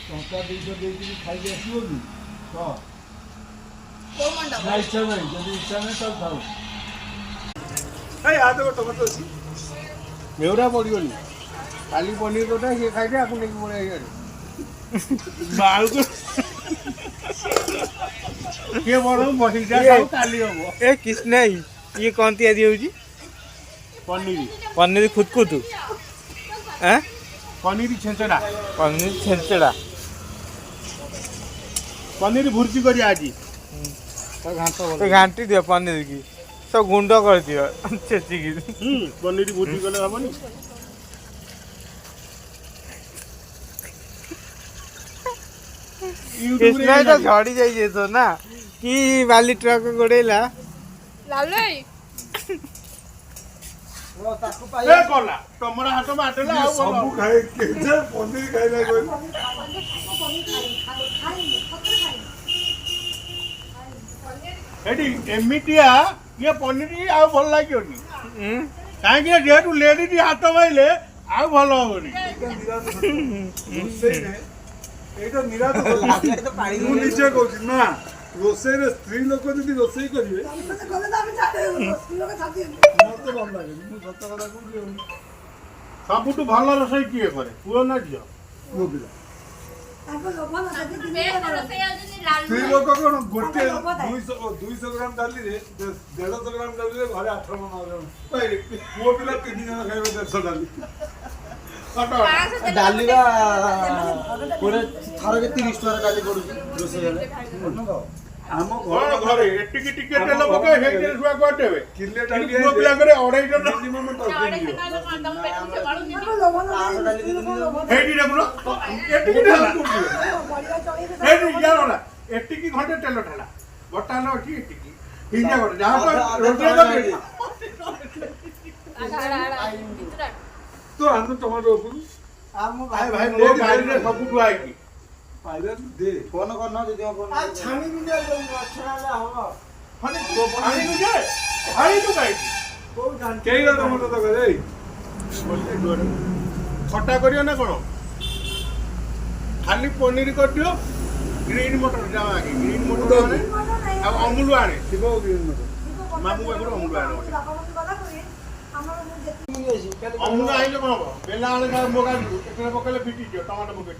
ଟଙ୍କା ଦେଇକି ଖାଇକି ଆସିବ କି କହ ନା ଇଚ୍ଛା ନାହିଁ ଯଦି ଇଚ୍ଛା ନାହିଁ ତାହେଲେ ଥାଉ ହାତ ଟମାଟୋ ଅଛି मेरा पड़ोनी काली पनीर तो ये खाई दे आपको लेके पड़े बाल को ये बोलो बहिजा खाओ काली हो ए किस नहीं ये कौन तैयारी होजी पनीर पनीर खुद को तू हैं पनीर छेंचड़ा पनीर भुर्जी करी आज तो घांटी दियो पनीर की सब गुंड कर दियो छेची की पनीर भुर्जी कले हबनी कृष्णा तो झड़ी जाइए तो ना कि बाली ट्रक गोड़ेला लालो ए कोला तमरा हाथ माटला आ सब खाए के जे पनीर खाइला कोई एडी एमिटिया ये पनीर आ भल लागियोनी काहे के जेटू लेडी दी हाथ माइले आ भल होनी एटा निरात तो पानी मु निचे कहू ना रोसई रे स्त्री लोक जदी रोसई करिवे मते गले तो हम छाड़े स्त्री लोक छाती मते भल लागे मु सत कथा कहू सबुटु भल रोसई किए करे पुओ ना जियो पुओ पिला स्त्री लोक कोन गोटे 200 ग्राम डाली रे 150 ग्राम डाली रे घरे 8 मन पुओ पिला 3 जन खाइबे 150 डाली डालिबा पूरे थर के 30 टका डाली पडुची रोसे हेले हम घर घरे एटिकी टिकेट तेल पके हेके सुआ कोटेबे किले डाली पुओ पिला करे 250 टका मिनिमम टका दियो हेडी रे ब्रो एटिकी ढला हेडी यारोला एटिकी घंटे तेल ढला बटानो की एटिकी हिंजा गोटे जहां पर रोटी तो हम टमाटो ऊपर हम भाई भाई दे गाड़ी रे सब कुछ आएगी पाइलट दे फोन करना दे फोन आ छानी भी जा अच्छा ना हो हनी तो पानी में जाए आई तो गाई को जान केई रो टमाटो तो करे बोलते डोर खट्टा करियो ना कोन खाली पनीर कर दियो ग्रीन मटर जावा आगे ग्रीन मटर आने अब अमूल आने शिवो ग्रीन मटर मामू एगरो अमूल आने अमूल आइले कोन बेला आले मोगा एकरे पकले फिटी दियो टमाटो पकेट